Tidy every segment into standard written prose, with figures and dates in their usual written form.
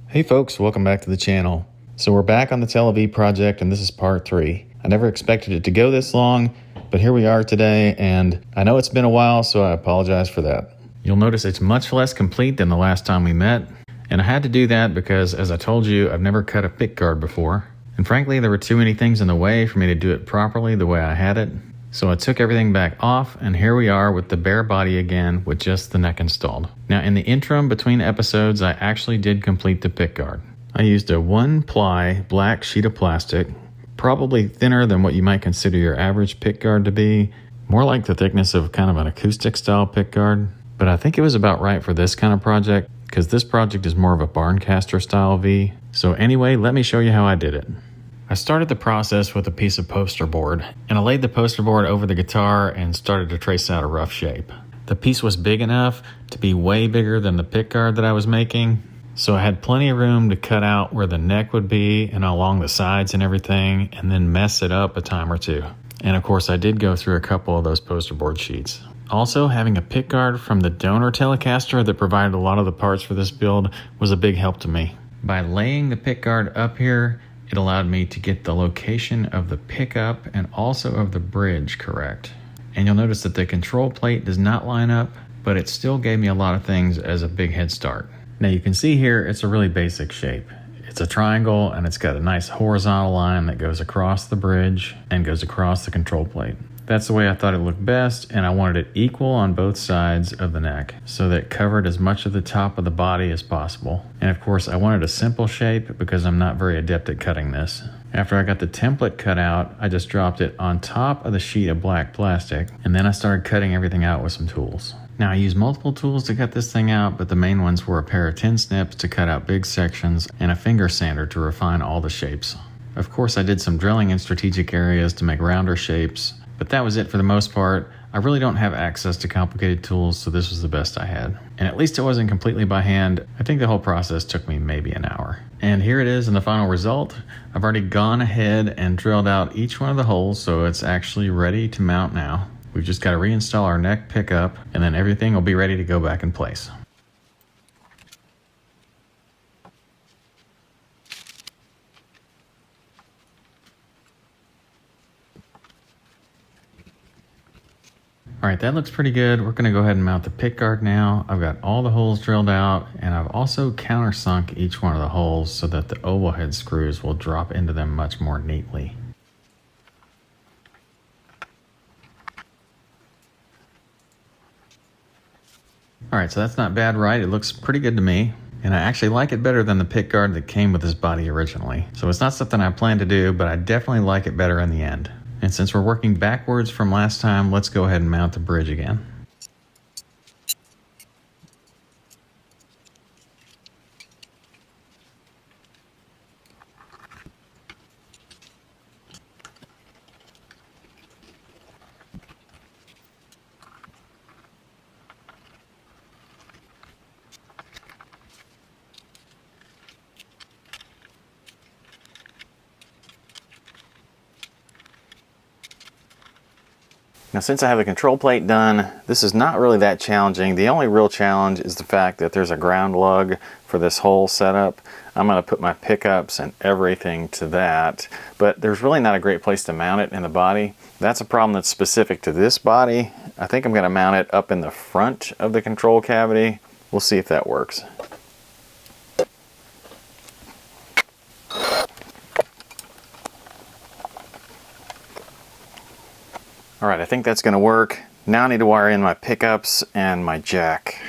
Hey folks, welcome back to the channel. So we're back on the Tele project and this is part 3. I never expected it to go this long, but here we are today, and I know it's been a while, so I apologize for that. You'll notice it's much less complete than the last time we met, and I had to do that because, as I told you, I've never cut a pickguard before. And frankly, there were too many things in the way for me to do it properly the way I had it. So I took everything back off, and here we are with the bare body again with just the neck installed. Now in the interim between episodes, I actually did complete the pickguard. I used a 1-ply black sheet of plastic, probably thinner than what you might consider your average pickguard to be, more like the thickness of kind of an acoustic style pickguard. But I think it was about right for this kind of project, because this project is more of a barncaster style V. So anyway, let me show you how I did it. I started the process with a piece of poster board, and I laid the poster board over the guitar and started to trace out a rough shape. The piece was big enough to be way bigger than the pickguard that I was making, so I had plenty of room to cut out where the neck would be and along the sides and everything, and then mess it up a time or two. And of course I did go through a couple of those poster board sheets. Also, having a pickguard from the donor Telecaster that provided a lot of the parts for this build was a big help to me. By laying the pickguard up here, it allowed me to get the location of the pickup and also of the bridge correct. And you'll notice that the control plate does not line up, but it still gave me a lot of things as a big head start. Now you can see here, it's a really basic shape. It's a triangle and it's got a nice horizontal line that goes across the bridge and goes across the control plate. That's the way I thought it looked best, and I wanted it equal on both sides of the neck so that it covered as much of the top of the body as possible. And of course I wanted a simple shape because I'm not very adept at cutting this. After I got the template cut out, I just dropped it on top of the sheet of black plastic, and then I started cutting everything out with some tools. Now I used multiple tools to cut this thing out, but the main ones were a pair of tin snips to cut out big sections and a finger sander to refine all the shapes. Of course I did some drilling in strategic areas to make rounder shapes, but that was it for the most part. I really don't have access to complicated tools, so this was the best I had. And at least it wasn't completely by hand. I think the whole process took me maybe an hour. And here it is in the final result. I've already gone ahead and drilled out each one of the holes, so it's actually ready to mount now. We've just got to reinstall our neck pickup, and then everything will be ready to go back in place. Alright, that looks pretty good. We're going to go ahead and mount the pickguard now. I've got all the holes drilled out, and I've also countersunk each one of the holes so that the oval head screws will drop into them much more neatly. Alright, so that's not bad, right? It looks pretty good to me. And I actually like it better than the pickguard that came with this body originally. So it's not something I plan to do, but I definitely like it better in the end. And since we're working backwards from last time, let's go ahead and mount the bridge again. Now since I have the control plate done, this is not really that challenging. The only real challenge is the fact that there's a ground lug for this whole setup. I'm going to put my pickups and everything to that, but there's really not a great place to mount it in the body. That's a problem that's specific to this body. I think I'm going to mount it up in the front of the control cavity. We'll see if that works. Alright, I think that's going to work. Now I need to wire in my pickups and my jack.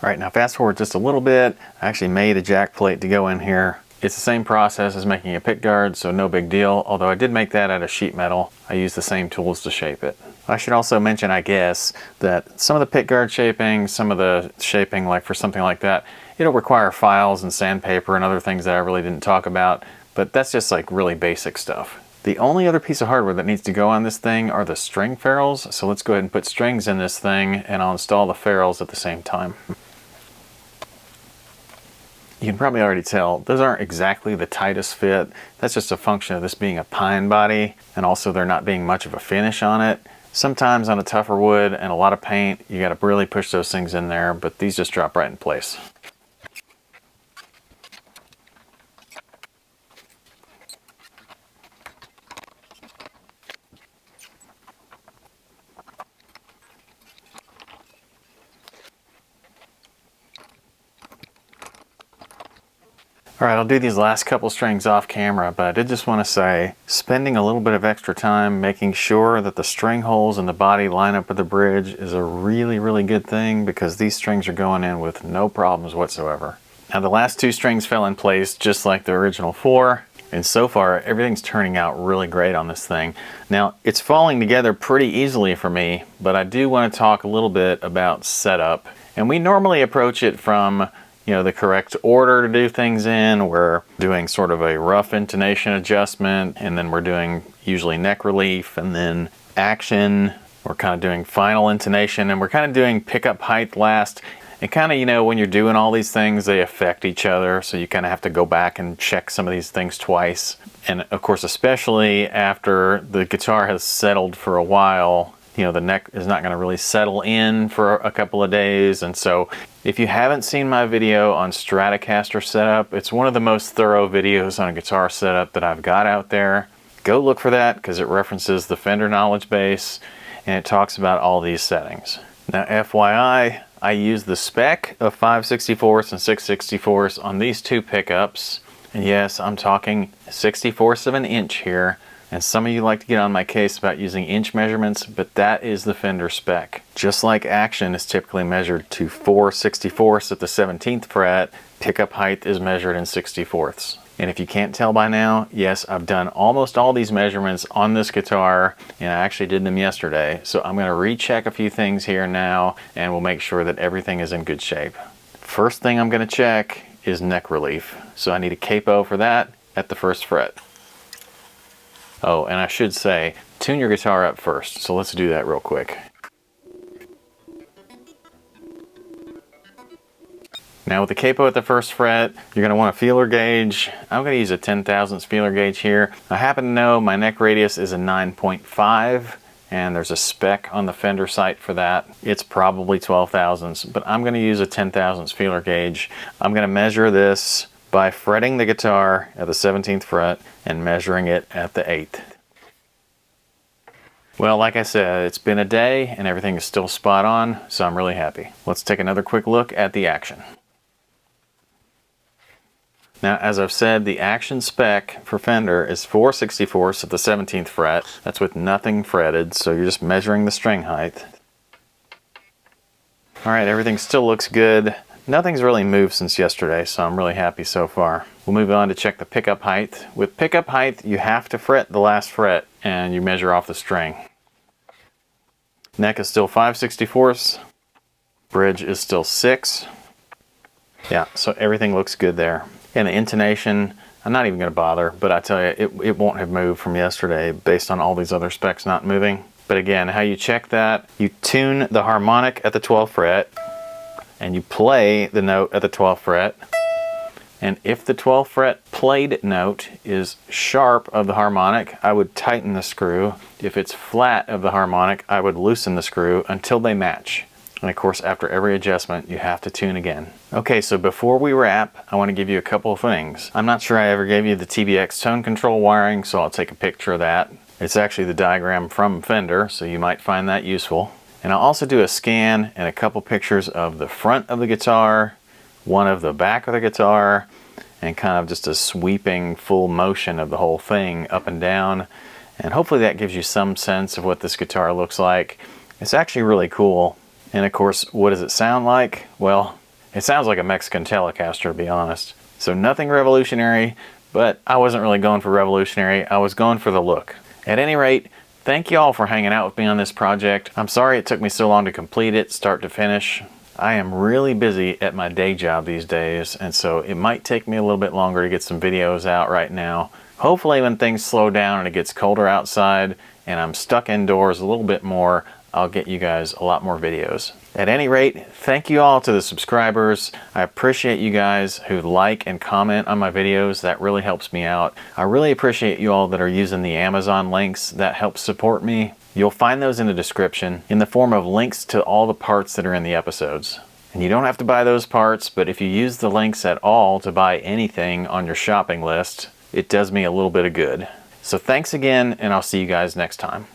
Alright, now fast forward just a little bit. I actually made a jack plate to go in here. It's the same process as making a pickguard, so no big deal, although I did make that out of sheet metal. I used the same tools to shape it. I should also mention, I guess, that some of the pickguard shaping, some of the shaping like for something like that, it'll require files and sandpaper and other things that I really didn't talk about, but that's just like really basic stuff. The only other piece of hardware that needs to go on this thing are the string ferrules, so let's go ahead and put strings in this thing and I'll install the ferrules at the same time. You can probably already tell those aren't exactly the tightest fit. That's just a function of this being a pine body, and also there not being much of a finish on it. Sometimes on a tougher wood and a lot of paint, you got to really push those things in there, but these just drop right in place. All right, I'll do these last couple strings off camera, but I did just want to say, spending a little bit of extra time making sure that the string holes in the body line up with the bridge is a really, really good thing, because these strings are going in with no problems whatsoever. Now the last 2 strings fell in place just like the original 4, and so far everything's turning out really great on this thing. Now it's falling together pretty easily for me, but I do want to talk a little bit about setup. And we normally approach it from the correct order to do things in. We're doing sort of a rough intonation adjustment, and then we're doing usually neck relief, and then action. We're kind of doing final intonation, and we're kind of doing pickup height last. And kind of, when you're doing all these things, they affect each other, so you kind of have to go back and check some of these things twice. And of course, especially after the guitar has settled for a while, the neck is not going to really settle in for a couple of days. And so if you haven't seen my video on Stratocaster setup, it's one of the most thorough videos on a guitar setup that I've got out there. Go look for that, because it references the Fender knowledge base and it talks about all these settings. Now FYI, I use the spec of 5/64 and 6/64 on these 2 pickups. And yes, I'm talking 1/64 of an inch here. And some of you like to get on my case about using inch measurements, but that is the Fender spec. Just like action is typically measured to 4/64 at the 17th fret, pickup height is measured in 64ths. And if you can't tell by now, yes, I've done almost all these measurements on this guitar, and I actually did them yesterday. So I'm going to recheck a few things here now, and we'll make sure that everything is in good shape. First thing I'm going to check is neck relief. So I need a capo for that at the 1st fret. Oh, and I should say, tune your guitar up first, so let's do that real quick. Now with the capo at the 1st fret, you're going to want a feeler gauge. I'm going to use a 10,000ths feeler gauge here. I happen to know my neck radius is a 9.5, and there's a spec on the Fender site for that. It's probably 12,000ths, but I'm going to use a 10,000ths feeler gauge. I'm going to measure this by fretting the guitar at the 17th fret and measuring it at the 8th. Well, like I said, it's been a day and everything is still spot on, so I'm really happy. Let's take another quick look at the action. Now, as I've said, the action spec for Fender is 4/64 at the 17th fret. That's with nothing fretted, so you're just measuring the string height. All right, everything still looks good. Nothing's really moved since yesterday, so I'm really happy so far. We'll move on to check the pickup height. With pickup height, you have to fret the last fret, and you measure off the string. Neck is still 5/64. Bridge is still 6. Yeah, so everything looks good there. And the intonation, I'm not even going to bother, but I tell you, it won't have moved from yesterday based on all these other specs not moving. But again, how you check that, you tune the harmonic at the 12th fret, and you play the note at the 12th fret. And if the 12th fret played note is sharp of the harmonic, I would tighten the screw. If it's flat of the harmonic, I would loosen the screw until they match. And of course, after every adjustment, you have to tune again. Okay, so before we wrap, I want to give you a couple of things. I'm not sure I ever gave you the TBX tone control wiring, so I'll take a picture of that. It's actually the diagram from Fender, so you might find that useful. And I'll also do a scan and a couple pictures of the front of the guitar, one of the back of the guitar, and kind of just a sweeping full motion of the whole thing up and down. And hopefully that gives you some sense of what this guitar looks like. It's actually really cool. And of course, what does it sound like? Well, it sounds like a Mexican Telecaster, to be honest. So nothing revolutionary, but I wasn't really going for revolutionary. I was going for the look. At any rate, thank you all for hanging out with me on this project. I'm sorry it took me so long to complete it, start to finish. I am really busy at my day job these days, and so it might take me a little bit longer to get some videos out right now. Hopefully when things slow down and it gets colder outside and I'm stuck indoors a little bit more, I'll get you guys a lot more videos. At any rate, thank you all to the subscribers. I appreciate you guys who like and comment on my videos. That really helps me out. I really appreciate you all that are using the Amazon links. That helps support me. You'll find those in the description in the form of links to all the parts that are in the episodes. And you don't have to buy those parts, but if you use the links at all to buy anything on your shopping list, it does me a little bit of good. So thanks again, and I'll see you guys next time.